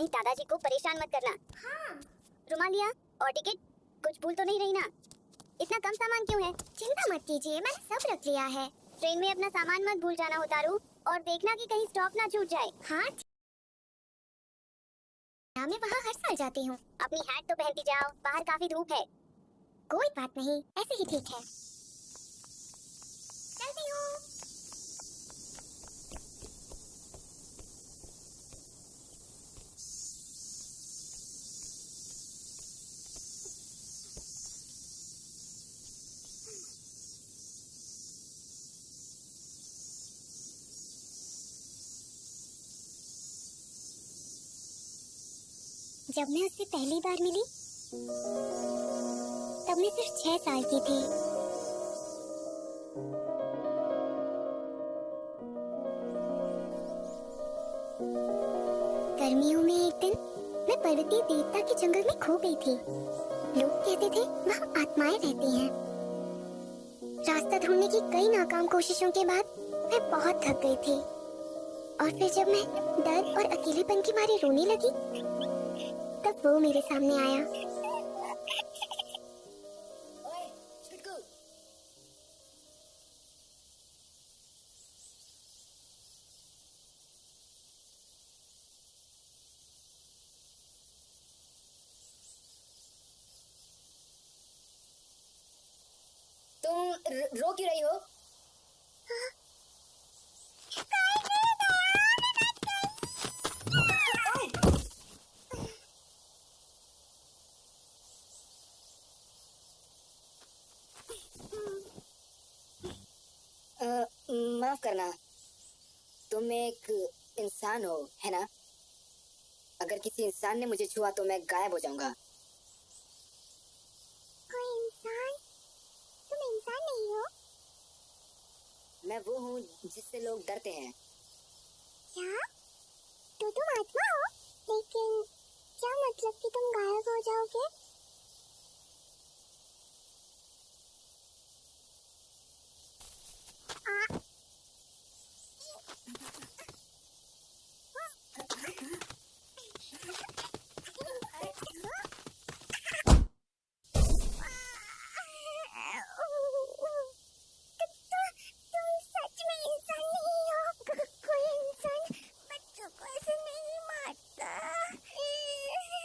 अपनी दादाजी को परेशान मत करना। हाँ। रुमाल लिया और टिकट? कुछ भूल तो नहीं रही ना? इतना कम सामान क्यों है? चिंता मत कीजिए, मैंने सब रख लिया है। ट्रेन में अपना सामान मत भूल जाना उतारू, और देखना कि कहीं स्टॉप ना छूट जाए। हाँ, मैं वहाँ हर साल जाती हूँ। अपनी हैट तो पहनती जाओ, बाहर काफी धूप है। कोई बात नहीं, ऐसे ही ठीक है। चलती हूँ। जब मैं उससे पहली बार मिली तब मैं सिर्फ 6 साल की थी। गर्मियों में एक दिन मैं पर्वतीय देवता के जंगल में खो गई थी। लोग कहते थे वहाँ आत्माएं रहती हैं। रास्ता ढूंढने की कई नाकाम कोशिशों के बाद मैं बहुत थक गई थी, और फिर जब मैं डर और अकेलेपन के मारे रोने लगी तब वो मेरे सामने आया। ओए, छिटकू। तुम रो क्यों रही हो? माफ करना, तुम एक इंसान हो, है ना? अगर किसी इंसान ने मुझे छुआ तो मैं गायब हो जाऊंगा। कोई इंसान? तुम इंसान नहीं हो। मैं वो हूँ जिससे लोग डरते हैं। क्या? तो तुम आत्मा हो? लेकिन क्या मतलब कि तुम गायब हो जाओगे?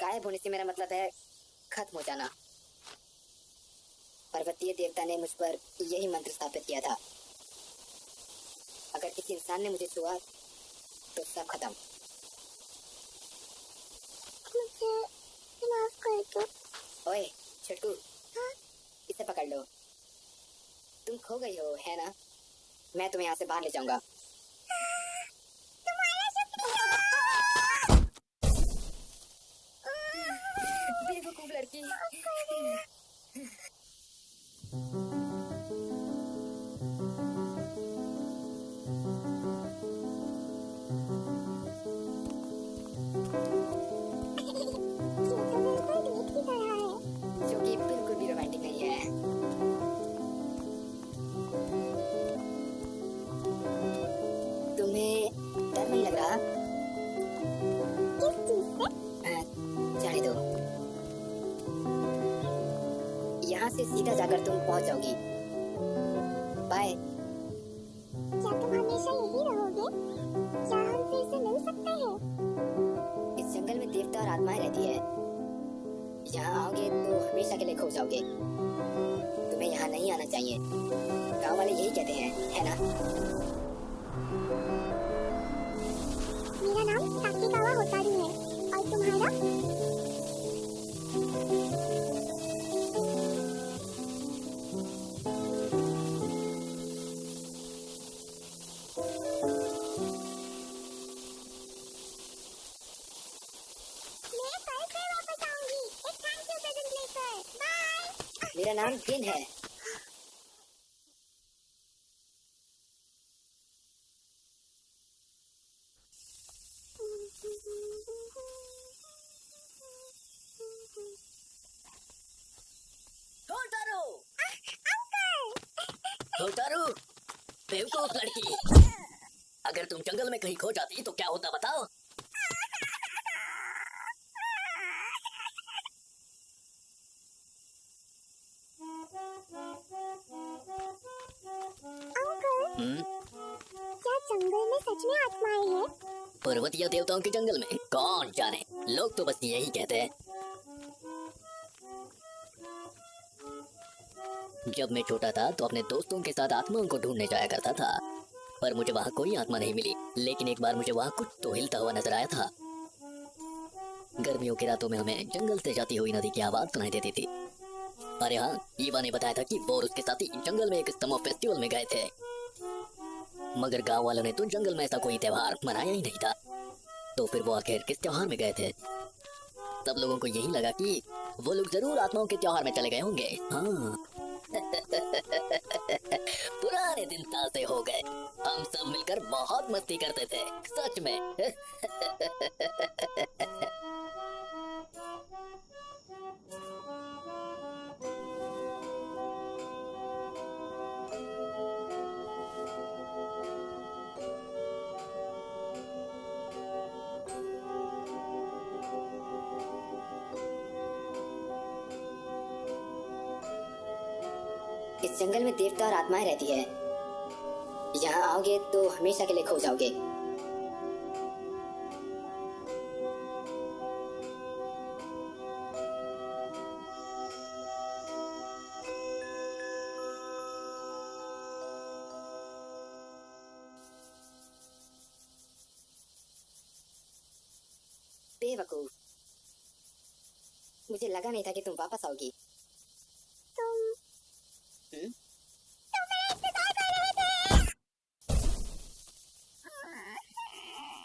गायब होने से मेरा मतलब है खत्म हो जाना। पर्वतीय देवता ने मुझ पर यही मंत्र स्थापित किया था। अगर किसी इंसान ने मुझे छुआ तो सब खत्म। मुझे माफ कर दो। ओए छिटकू। हाँ? इसे पकड़ लो। तुम खो गई हो, है ना? मैं तुम्हें यहाँ से बाहर ले जाऊंगा। बेवकूफ लड़की। जो कि बिल्कुल भी रोमांटिक नहीं है। तुम्हें डर नहीं लग रहा? किस चीज से? जाने दो। यहाँ से सीधा जाकर तुम पहुंच जाओगी। बाय। क्या तुम हमेशा यही रहोगे? क्या हम फिर से मिल सकते हैं? इस जंगल में देवता और आत्माएं रहती है। यहाँ आओगे तो हमेशा के लिए खो जाओगे। तुम्हें यहाँ नहीं आना चाहिए। गांव वाले यही कहते हैं, है ना? मेरा नाम ताकेगावा होतारू है, और तुम्हारा? मैं कल फिर वापस आऊंगी, एक थैंक यू प्रेजेंट लेकर। बाय। मेरा नाम जिन है। होतारू, बेवकूफ लड़की। अगर तुम जंगल में कहीं खो जाती तो क्या होता बताओ? में सच में आत्माएं हैं? पर्वतीय देवताओं के जंगल में कौन जाने, लोग तो बस यही कहते हैं। जब मैं छोटा था तो अपने दोस्तों के साथ आत्माओं को ढूंढने जाया करता था, पर मुझे वहाँ कोई आत्मा नहीं मिली। लेकिन एक बार मुझे वहाँ कुछ तो हिलता हुआ नजर आया था। गर्मियों की रातों में हमें जंगल से जाती हुई नदी की आवाज सुनाई देती थी। अरे हाँ, ईवा ने बताया था कि वो और उसके साथी जंगल में एक समर फेस्टिवल में गए थे, मगर गांव वालों ने तो जंगल में ऐसा कोई त्योहार मनाया ही नहीं था। तो फिर वो आखिर किस त्योहार में गए थे? सब लोगों को यही लगा कि वो लोग जरूर आत्माओं के त्योहार में चले गए होंगे। हाँ। पुराने दिन ताजे हो गए, हम सब मिलकर बहुत मस्ती करते थे, सच में। इस जंगल में देवता और आत्माएं रहती है। यहाँ आओगे तो हमेशा के लिए खो जाओगे। बेवकूफ, मुझे लगा नहीं था कि तुम वापस आओगी।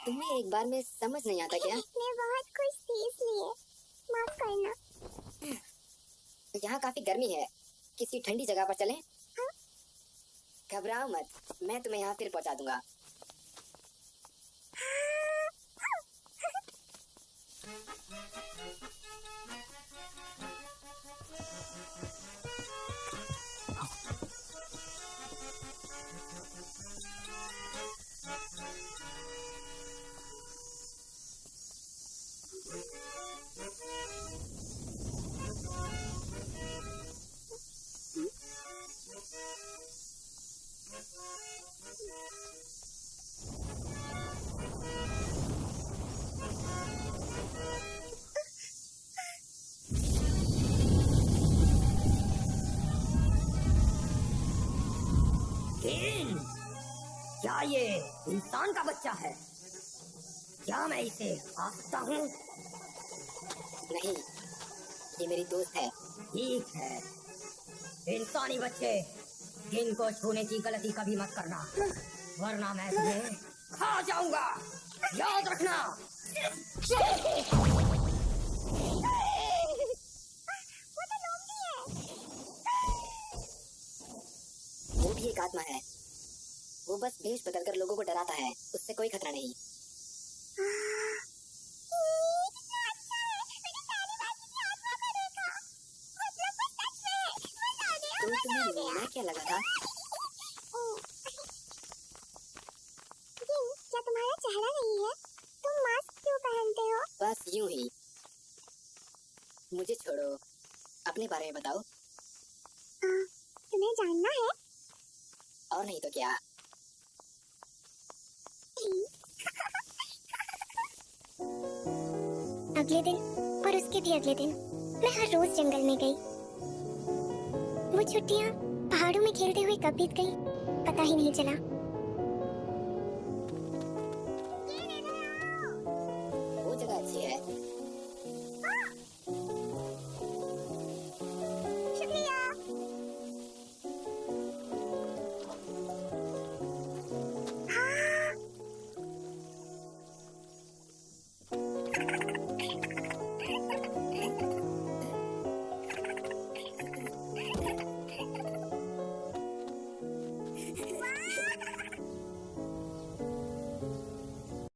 तुम्हें एक बार में समझ नहीं आता क्या? मैं बहुत खुश थी इसलिए माफ करना। यहाँ काफी गर्मी है, किसी ठंडी जगह पर चलें? हाँ? घबराओ मत, मैं तुम्हें यहाँ फिर पहुँचा दूंगा। क्या ये इंसान का बच्चा है? क्या मैं इसे खा सकता हूँ? नहीं, ये मेरी दोस्त है। ठीक है, इंसानी बच्चे, इनको छूने की गलती कभी मत करना, वरना मैं तुम्हें खा जाऊंगा, याद रखना। वो भी एक आत्मा है, वो बस भेष बदलकर लोगों को डराता है, उससे कोई खतरा नहीं। तो तुम्हें मैं क्या लगा था? क्या तुम्हारा चेहरा नहीं है? तुम मास्क क्यों पहनते हो? बस यूं ही। मुझे छोड़ो, अपने बारे में बताओ। तुम्हें जानना है? और नहीं तो क्या। अगले दिन और उसके भी अगले दिन मैं हर रोज जंगल में गई। वो छुट्टियां पहाड़ों में खेलते हुए कब बीत गई पता ही नहीं चला।